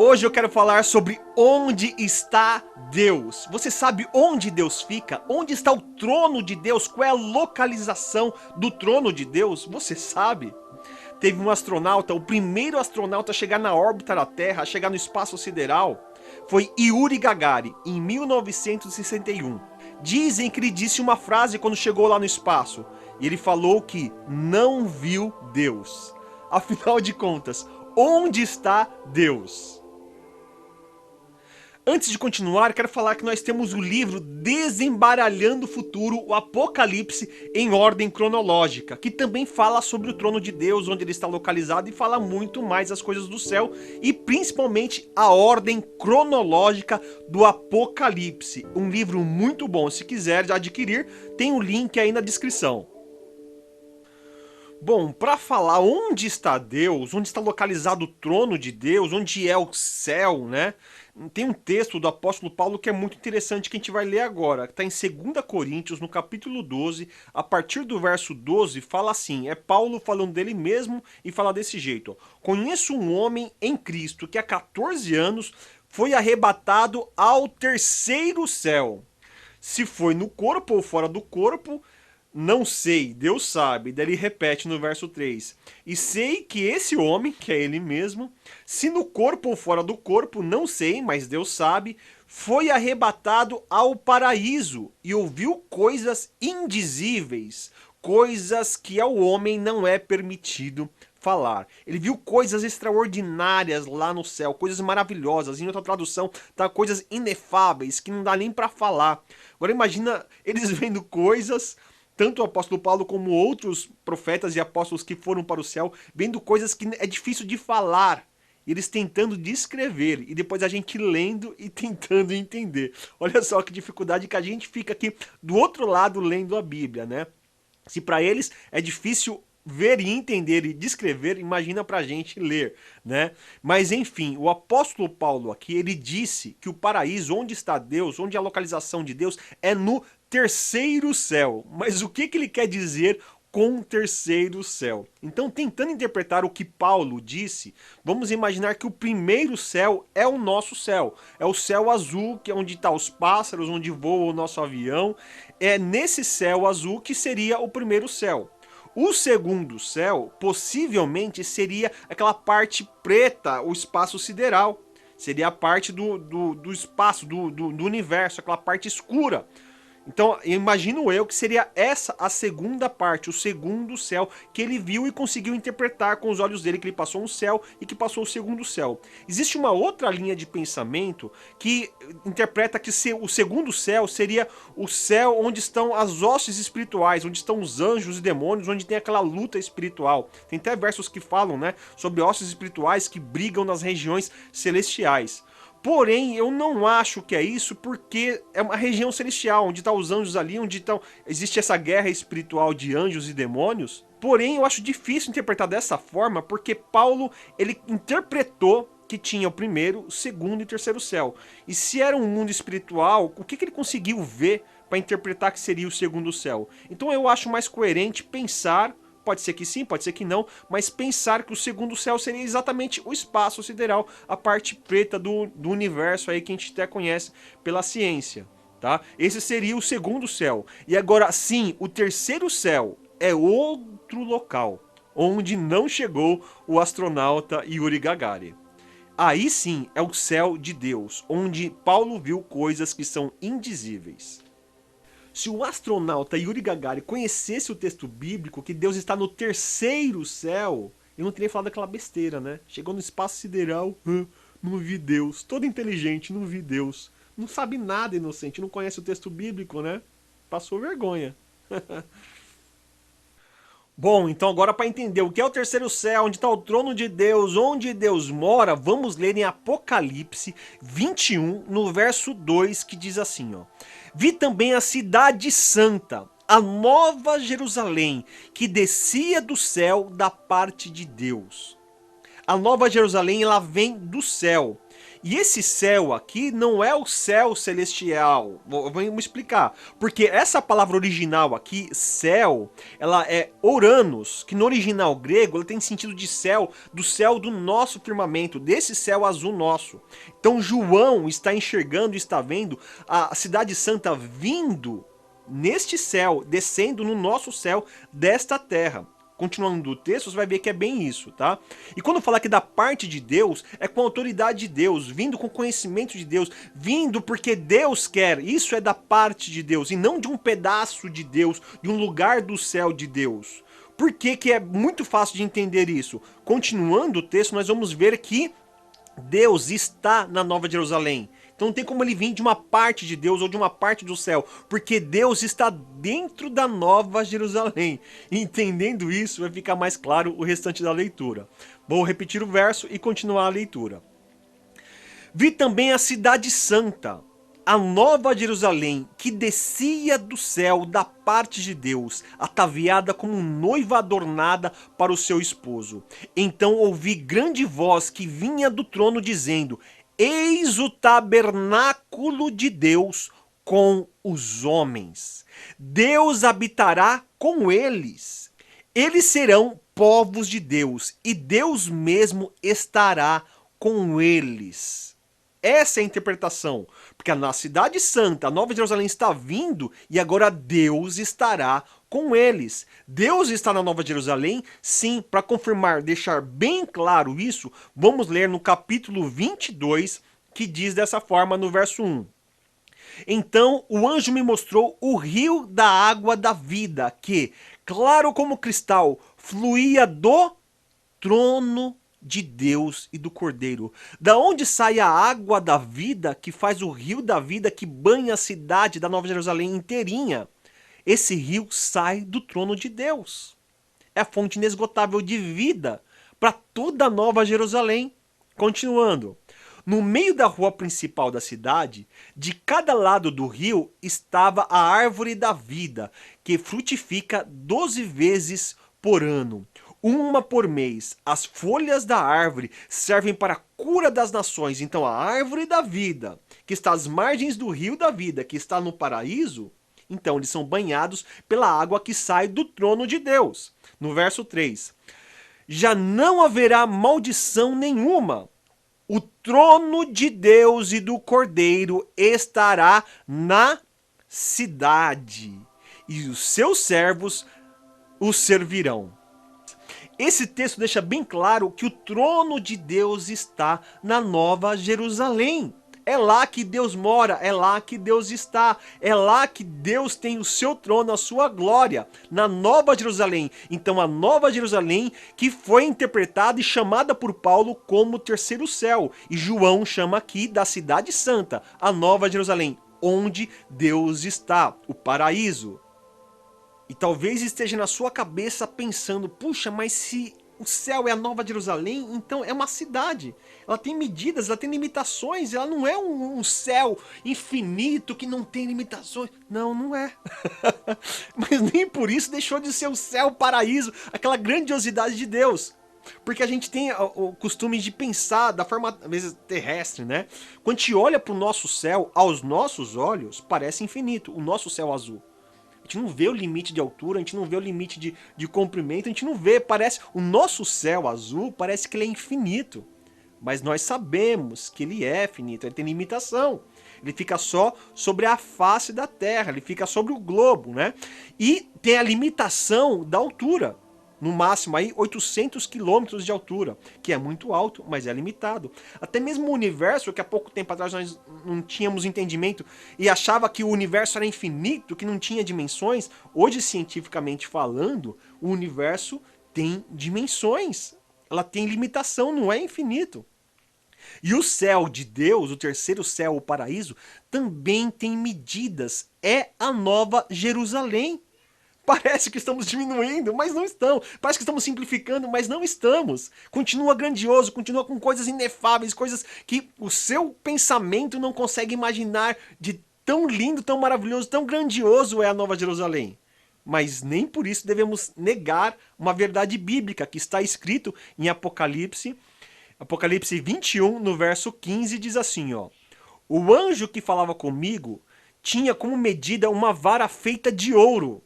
Hoje eu quero falar sobre onde está Deus. Você sabe onde Deus fica? Onde está o trono de Deus? Qual é a localização do trono de Deus? Você sabe? Teve um astronauta, o primeiro astronauta a chegar na órbita da Terra, a chegar no espaço sideral, foi Yuri Gagarin, em 1961. Dizem que ele disse uma frase quando chegou lá no espaço, e ele falou que não viu Deus. Afinal de contas, onde está Deus? Antes de continuar, quero falar que nós temos o livro Desembaralhando o Futuro, o Apocalipse, em ordem cronológica, que também fala sobre o trono de Deus, onde ele está localizado, e fala muito mais as coisas do céu, e principalmente a ordem cronológica do Apocalipse. Um livro muito bom, se quiser adquirir, tem o link aí na descrição. Bom, para falar onde está Deus, onde está localizado o trono de Deus, onde é o céu, né? Tem um texto do apóstolo Paulo que é muito interessante que a gente vai ler agora. Está em 2 Coríntios, no capítulo 12, a partir do verso 12, fala assim, é Paulo falando dele mesmo e fala desse jeito. Ó, conheço um homem em Cristo que há 14 anos foi arrebatado ao terceiro céu. Se foi no corpo ou fora do corpo, não sei, Deus sabe. Daí ele repete no verso 3. E sei que esse homem, que é ele mesmo, se no corpo ou fora do corpo, não sei, mas Deus sabe, foi arrebatado ao paraíso e ouviu coisas indizíveis, coisas que ao homem não é permitido falar. Ele viu coisas extraordinárias lá no céu, coisas maravilhosas. Em outra tradução, tá coisas inefáveis que não dá nem para falar. Agora imagina eles vendo coisas, tanto o apóstolo Paulo como outros profetas e apóstolos que foram para o céu, vendo coisas que é difícil de falar, eles tentando descrever, e depois a gente lendo e tentando entender. Olha só que dificuldade que a gente fica aqui do outro lado lendo a Bíblia, né? Se para eles é difícil ver e entender e descrever, imagina pra gente ler, né? Mas enfim, o apóstolo Paulo aqui, ele disse que o paraíso, onde está Deus, onde é a localização de Deus, é no terceiro céu. Mas o que ele quer dizer com o terceiro céu? Então, tentando interpretar o que Paulo disse, vamos imaginar que o primeiro céu é o nosso céu. É o céu azul, que é onde estão os pássaros, onde voa o nosso avião. É nesse céu azul que seria o primeiro céu. O segundo céu, possivelmente, seria aquela parte preta, o espaço sideral. Seria a parte do espaço, do universo, aquela parte escura. Então, imagino eu que seria essa a segunda parte, o segundo céu, que ele viu e conseguiu interpretar com os olhos dele, que ele passou um céu e que passou o segundo céu. Existe uma outra linha de pensamento que interpreta que o segundo céu seria o céu onde estão as hostes espirituais, onde estão os anjos e demônios, onde tem aquela luta espiritual. Tem até versos que falam, né, sobre hostes espirituais que brigam nas regiões celestiais. Porém, eu não acho que é isso, porque é uma região celestial, onde estão os anjos ali, onde existe essa guerra espiritual de anjos e demônios. Porém, eu acho difícil interpretar dessa forma, porque Paulo, ele interpretou que tinha o primeiro, o segundo e o terceiro céu. E se era um mundo espiritual, o que ele conseguiu ver para interpretar que seria o segundo céu? Então eu acho mais coerente pensar, pode ser que sim, pode ser que não, mas pensar que o segundo céu seria exatamente o espaço sideral, a parte preta do universo aí que a gente até conhece pela ciência, tá? Esse seria o segundo céu. E agora sim, o terceiro céu é outro local, onde não chegou o astronauta Yuri Gagarin. Aí sim é o céu de Deus, onde Paulo viu coisas que são indizíveis. Se o astronauta Yuri Gagarin conhecesse o texto bíblico, que Deus está no terceiro céu, ele não teria falado aquela besteira, né? Chegou no espaço sideral, não vi Deus. Todo inteligente, não vi Deus. Não sabe nada, inocente, não conhece o texto bíblico, né? Passou vergonha. Bom, então agora para entender o que é o terceiro céu, onde está o trono de Deus, onde Deus mora, vamos ler em Apocalipse 21, no verso 2, que diz assim, ó. Vi também a cidade santa, a nova Jerusalém, que descia do céu da parte de Deus. A nova Jerusalém, ela vem do céu. E esse céu aqui não é o céu celestial. Vamos explicar. Porque essa palavra original aqui, céu, ela é oranos, que no original grego ela tem sentido de céu, do céu do nosso firmamento, desse céu azul nosso. Então João está enxergando, está vendo a cidade santa vindo neste céu, descendo no nosso céu desta terra. Continuando do texto, você vai ver que é bem isso, tá? E quando fala que da parte de Deus, é com a autoridade de Deus, vindo com conhecimento de Deus, vindo porque Deus quer, isso é da parte de Deus, e não de um pedaço de Deus, de um lugar do céu de Deus. Por que que é muito fácil de entender isso? Continuando o texto, nós vamos ver que Deus está na Nova Jerusalém. Então não tem como ele vir de uma parte de Deus ou de uma parte do céu, porque Deus está dentro da Nova Jerusalém. E entendendo isso, vai ficar mais claro o restante da leitura. Vou repetir o verso e continuar a leitura. Vi também a cidade santa, a Nova Jerusalém, que descia do céu da parte de Deus, ataviada como noiva adornada para o seu esposo. Então ouvi grande voz que vinha do trono dizendo: Eis o tabernáculo de Deus com os homens. Deus habitará com eles. Eles serão povos de Deus, e Deus mesmo estará com eles. Essa é a interpretação, porque na cidade santa, a Nova Jerusalém está vindo e agora Deus estará com eles. Deus está na Nova Jerusalém, sim, para confirmar, deixar bem claro isso, vamos ler no capítulo 22, que diz dessa forma no verso 1. Então o anjo me mostrou o rio da água da vida, que, claro como cristal, fluía do trono de Deus e do Cordeiro. Da onde sai a água da vida, que faz o rio da vida que banha a cidade da Nova Jerusalém inteirinha? Esse rio sai do trono de Deus. É a fonte inesgotável de vida para toda a Nova Jerusalém. Continuando. No meio da rua principal da cidade, de cada lado do rio, estava a árvore da vida, que frutifica 12 vezes por ano, uma por mês. As folhas da árvore servem para a cura das nações. Então a árvore da vida, que está às margens do rio da vida, que está no paraíso, então eles são banhados pela água que sai do trono de Deus. No verso 3. Já não haverá maldição nenhuma. O trono de Deus e do Cordeiro estará na cidade, e os seus servos o servirão. Esse texto deixa bem claro que o trono de Deus está na Nova Jerusalém. É lá que Deus mora, é lá que Deus está, é lá que Deus tem o seu trono, a sua glória, na Nova Jerusalém. Então a Nova Jerusalém que foi interpretada e chamada por Paulo como o terceiro céu. E João chama aqui da cidade santa, a Nova Jerusalém, onde Deus está, o paraíso. E talvez esteja na sua cabeça pensando, puxa, mas se o céu é a Nova Jerusalém, então é uma cidade. Ela tem medidas, ela tem limitações, ela não é um céu infinito que não tem limitações. Não, não é. Mas nem por isso deixou de ser o céu, o paraíso, aquela grandiosidade de Deus. Porque a gente tem o costume de pensar da forma, às vezes, terrestre, né? Quando a gente olha para o nosso céu, aos nossos olhos, parece infinito, o nosso céu azul. A gente não vê o limite de altura, a gente não vê o limite de comprimento, a gente não vê, parece... O nosso céu azul parece que ele é infinito. Mas nós sabemos que ele é finito, ele tem limitação. Ele fica só sobre a face da Terra, ele fica sobre o globo, né? E tem a limitação da altura. No máximo aí 800 quilômetros de altura, que é muito alto, mas é limitado. Até mesmo o universo, que há pouco tempo atrás nós não tínhamos entendimento e achava que o universo era infinito, que não tinha dimensões, hoje cientificamente falando, o universo tem dimensões. Ela tem limitação, não é infinito. E o céu de Deus, o terceiro céu, o paraíso, também tem medidas. É a Nova Jerusalém. Parece que estamos diminuindo, mas não estamos. Parece que estamos simplificando, mas não estamos. Continua grandioso, continua com coisas inefáveis, coisas que o seu pensamento não consegue imaginar, de tão lindo, tão maravilhoso, tão grandioso é a Nova Jerusalém. Mas nem por isso devemos negar uma verdade bíblica que está escrito em Apocalipse, Apocalipse 21, no verso 15, diz assim, ó. O anjo que falava comigo tinha como medida uma vara feita de ouro,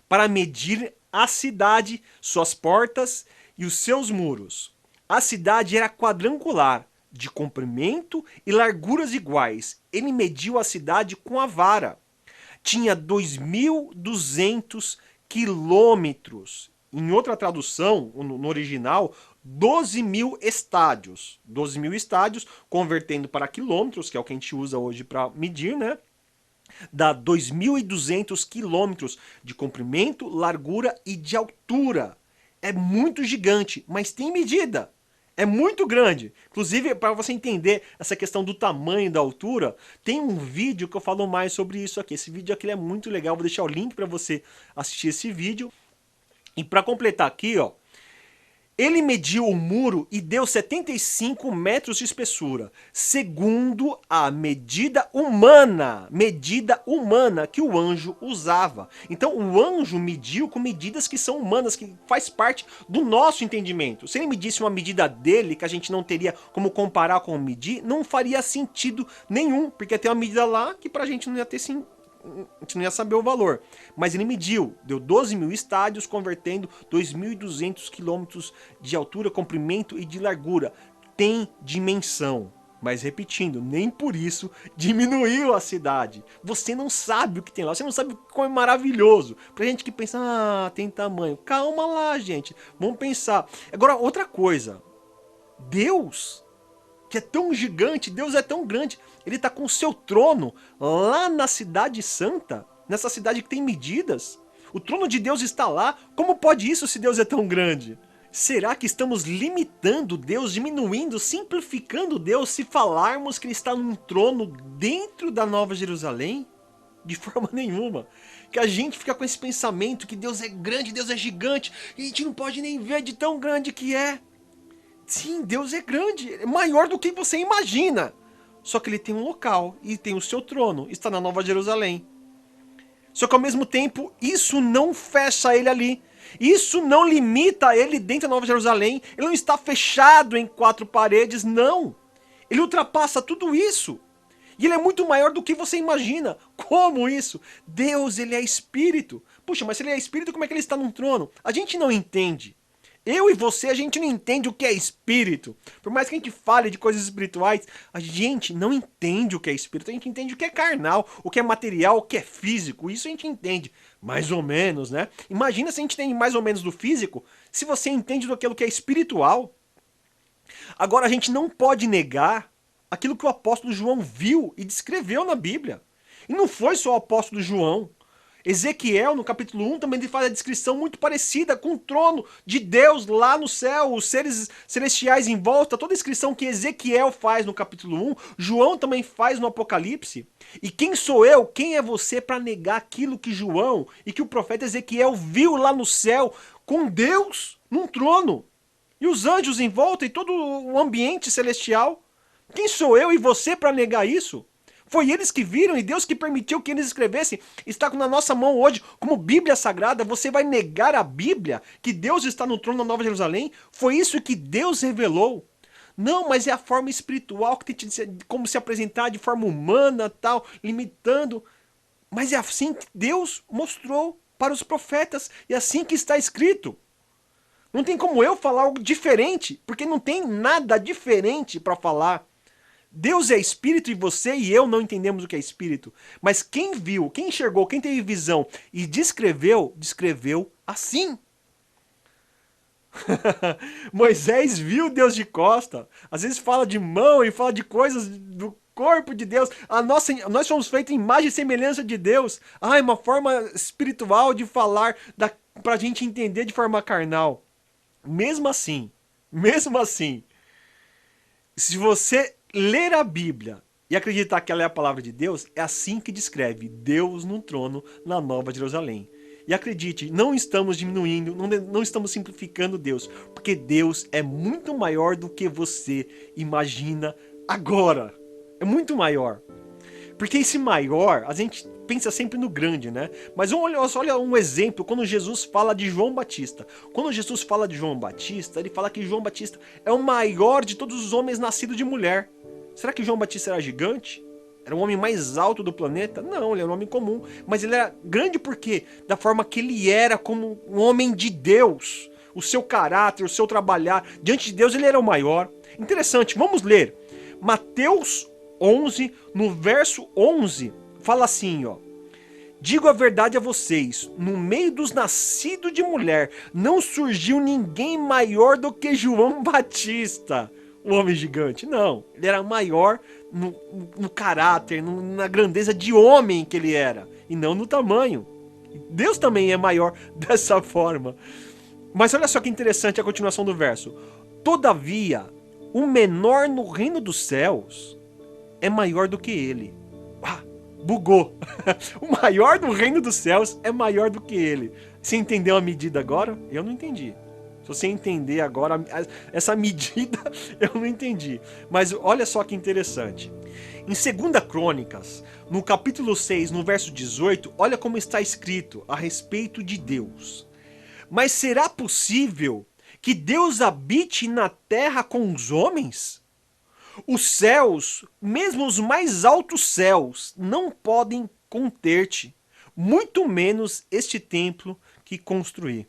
para medir a cidade, suas portas e os seus muros. A cidade era quadrangular, de comprimento e larguras iguais. Ele mediu a cidade com a vara. Tinha 2.200 quilômetros. Em outra tradução, no original, 12.000 estádios. 12.000 estádios, convertendo para quilômetros, que é o que a gente usa hoje para medir, né? Dá 2.200 quilômetros de comprimento, largura e de altura. É muito gigante, mas tem medida. É muito grande. Inclusive, para você entender essa questão do tamanho e da altura, tem um vídeo que eu falo mais sobre isso aqui. Esse vídeo aqui é muito legal, vou deixar o link para você assistir esse vídeo. E para completar aqui, ó, ele mediu o muro e deu 75 metros de espessura, segundo a medida humana que o anjo usava. Então o anjo mediu com medidas que são humanas, que faz parte do nosso entendimento. Se ele medisse uma medida dele, que a gente não teria como comparar com medir, não faria sentido nenhum, porque tem uma medida lá que pra gente não ia ter sentido. A gente não ia saber o valor. Mas ele mediu, deu 12.000 estádios, convertendo 2.200 quilômetros de altura, comprimento e de largura. Tem dimensão. Mas repetindo, nem por isso diminuiu a cidade. Você não sabe o que tem lá, você não sabe como é maravilhoso. Pra gente que pensa, ah, tem tamanho. Calma lá, gente. Vamos pensar. Agora, outra coisa. Deus, que é tão gigante, Deus é tão grande, ele está com o seu trono lá na cidade santa, nessa cidade que tem medidas. O trono de Deus está lá. Como pode isso se Deus é tão grande? Será que estamos limitando Deus, diminuindo, simplificando Deus se falarmos que ele está num trono dentro da Nova Jerusalém? De forma nenhuma. Que a gente fica com esse pensamento que Deus é grande, Deus é gigante, e a gente não pode nem ver de tão grande que é. Sim, Deus é grande, é maior do que você imagina. Só que ele tem um local e tem o seu trono, está na Nova Jerusalém. Só que ao mesmo tempo, isso não fecha ele ali. Isso não limita ele dentro da Nova Jerusalém. Ele não está fechado em 4 paredes, não. Ele ultrapassa tudo isso. E ele é muito maior do que você imagina. Como isso? Deus, ele é espírito. Puxa, mas se ele é espírito, como é que ele está num trono? A gente não entende. Eu e você, a gente não entende o que é espírito. Por mais que a gente fale de coisas espirituais, a gente não entende o que é espírito. A gente entende o que é carnal, o que é material, o que é físico. Isso a gente entende, mais ou menos, né? Imagina se a gente tem mais ou menos do físico, se você entende daquilo que é espiritual. Agora, a gente não pode negar aquilo que o apóstolo João viu e descreveu na Bíblia. E não foi só o apóstolo João. Ezequiel, no capítulo 1, também faz a descrição muito parecida com o trono de Deus lá no céu, os seres celestiais em volta. Toda a descrição que Ezequiel faz no capítulo 1, João também faz no Apocalipse. E quem sou eu, quem é você para negar aquilo que João e que o profeta Ezequiel viu lá no céu com Deus num trono? E os anjos em volta e todo o ambiente celestial? Quem sou eu e você para negar isso? Foi eles que viram e Deus que permitiu que eles escrevessem. Está na nossa mão hoje como Bíblia Sagrada. Você vai negar a Bíblia? Que Deus está no trono da Nova Jerusalém? Foi isso que Deus revelou. Não, mas é a forma espiritual que tem como se apresentar de forma humana, tal, limitando. Mas é assim que Deus mostrou para os profetas. E é assim que está escrito. Não tem como eu falar algo diferente, porque não tem nada diferente para falar. Deus é espírito e você e eu não entendemos o que é espírito. Mas quem viu, quem enxergou, quem teve visão e descreveu, descreveu assim. Moisés viu Deus de costa. Às vezes fala de mão e fala de coisas do corpo de Deus. Nós somos feitos em imagem e semelhança de Deus. Ah, é uma forma espiritual de falar para a gente entender de forma carnal. Mesmo assim, se você ler a Bíblia e acreditar que ela é a palavra de Deus, é assim que descreve Deus num trono na Nova Jerusalém. E acredite, não estamos diminuindo, não estamos simplificando Deus, porque Deus é muito maior do que você imagina agora. É muito maior. Porque esse maior, a gente pensa sempre no grande, né? Mas olha um exemplo, quando Jesus fala de João Batista. Quando Jesus fala de João Batista, ele fala que João Batista é o maior de todos os homens nascidos de mulher. Será que João Batista era gigante? Era o homem mais alto do planeta? Não, ele era um homem comum. Mas ele era grande por quê? Da forma que ele era como um homem de Deus. O seu caráter, o seu trabalhar. Diante de Deus ele era o maior. Interessante, vamos ler. Mateus 11, no verso 11, fala assim, ó. Digo a verdade a vocês, no meio dos nascidos de mulher, não surgiu ninguém maior do que João Batista, o homem gigante. Não, ele era maior no caráter, na grandeza de homem que ele era, e não no tamanho. Deus também é maior dessa forma. Mas olha só que interessante a continuação do verso. Todavia, o menor no reino dos céus é maior do que ele. Ah, bugou. O maior do reino dos céus é maior do que ele. Você entendeu a medida agora? Eu não entendi. Se você entender agora essa medida, eu não entendi. Mas olha só que interessante. Em 2 Crônicas, no capítulo 6, no verso 18, olha como está escrito a respeito de Deus. Mas será possível que Deus habite na terra com os homens? Os céus, mesmo os mais altos céus, não podem conter-te, muito menos este templo que construí.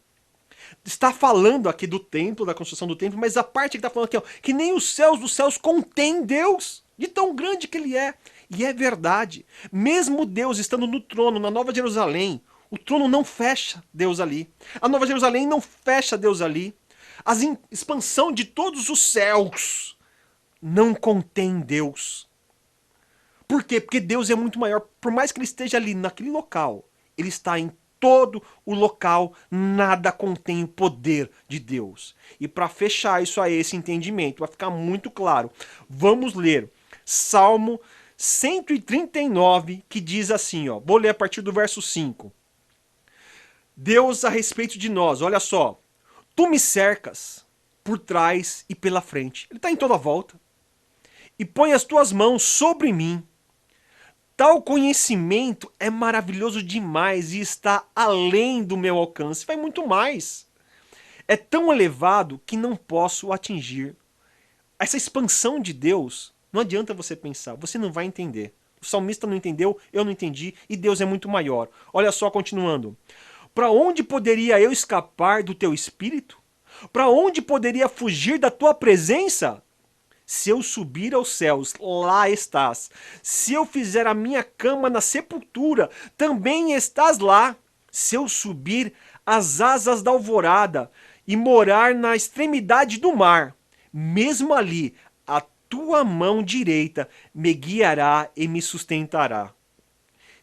Está falando aqui do templo, da construção do templo, mas a parte que está falando aqui, ó, que nem os céus dos céus contém Deus, de tão grande que ele é. E é verdade. Mesmo Deus estando no trono, na Nova Jerusalém, o trono não fecha Deus ali. A Nova Jerusalém não fecha Deus ali. A expansão de todos os céus não contém Deus. Por quê? Porque Deus é muito maior. Por mais que ele esteja ali naquele local, ele está em todo o local, nada contém o poder de Deus. E para fechar isso aí, esse entendimento, vai ficar muito claro. Vamos ler Salmo 139, que diz assim, ó. Vou ler a partir do verso 5. Deus a respeito de nós, olha só. Tu me cercas por trás e pela frente. Ele está em toda a volta. E põe as tuas mãos sobre mim. Tal conhecimento é maravilhoso demais e está além do meu alcance. Vai muito mais. É tão elevado que não posso atingir. Essa expansão de Deus, não adianta você pensar, você não vai entender. O salmista não entendeu, eu não entendi, e Deus é muito maior. Olha só, continuando. Para onde poderia eu escapar do teu espírito? Para onde poderia fugir da tua presença? Se eu subir aos céus, lá estás. Se eu fizer a minha cama na sepultura, também estás lá. Se eu subir às asas da alvorada e morar na extremidade do mar, mesmo ali, a tua mão direita me guiará e me sustentará.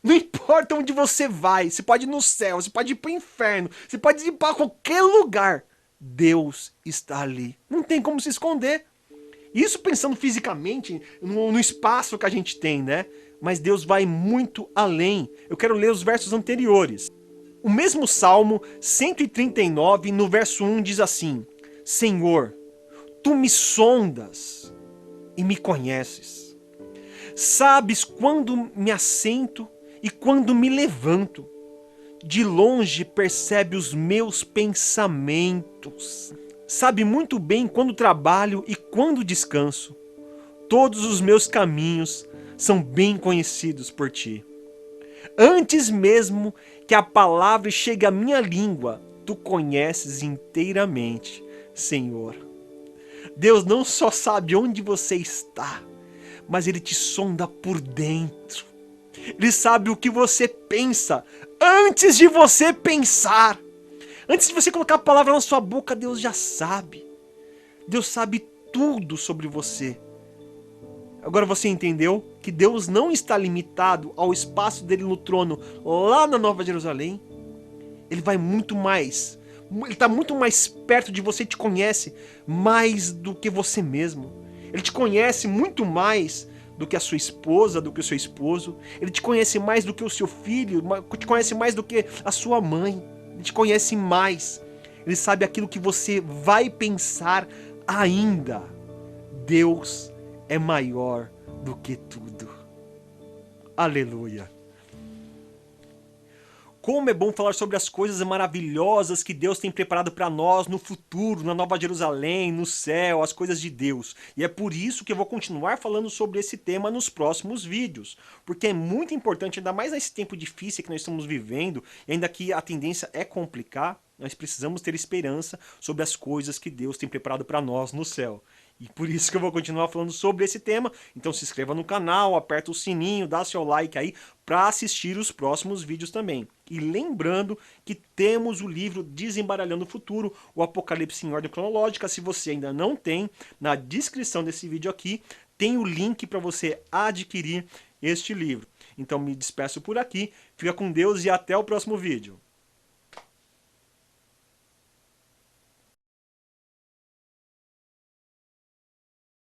Não importa onde você vai, você pode ir no céu, você pode ir para o inferno, você pode ir para qualquer lugar. Deus está ali. Não tem como se esconder. Isso pensando fisicamente no espaço que a gente tem, né? Mas Deus vai muito além. Eu quero ler os versos anteriores. O mesmo Salmo 139, no verso 1, diz assim: Senhor, tu me sondas e me conheces. Sabes quando me assento e quando me levanto. De longe percebe os meus pensamentos. Sabe muito bem quando trabalho e quando descanso. Todos os meus caminhos são bem conhecidos por ti. Antes mesmo que a palavra chegue à minha língua, tu conheces inteiramente, Senhor. Deus não só sabe onde você está, mas Ele te sonda por dentro. Ele sabe o que você pensa antes de você pensar. Antes de você colocar a palavra na sua boca, Deus já sabe. Deus sabe tudo sobre você. Agora você entendeu que Deus não está limitado ao espaço dele no trono lá na Nova Jerusalém? Ele vai muito mais. Ele está muito mais perto de você e te conhece mais do que você mesmo. Ele te conhece muito mais do que a sua esposa, do que o seu esposo. Ele te conhece mais do que o seu filho, te conhece mais do que a sua mãe. Ele te conhece mais. Ele sabe aquilo que você vai pensar ainda. Deus é maior do que tudo. Aleluia. Como é bom falar sobre as coisas maravilhosas que Deus tem preparado para nós no futuro, na Nova Jerusalém, no céu, as coisas de Deus. E é por isso que eu vou continuar falando sobre esse tema nos próximos vídeos. Porque é muito importante, ainda mais nesse tempo difícil que nós estamos vivendo, e ainda que a tendência é complicar, nós precisamos ter esperança sobre as coisas que Deus tem preparado para nós no céu. E por isso que eu vou continuar falando sobre esse tema. Então se inscreva no canal, aperta o sininho, dá seu like aí para assistir os próximos vídeos também. E lembrando que temos o livro Desembaralhando o Futuro, o Apocalipse em Ordem Cronológica. Se você ainda não tem, na descrição desse vídeo aqui tem o link para você adquirir este livro. Então me despeço por aqui, fica com Deus e até o próximo vídeo.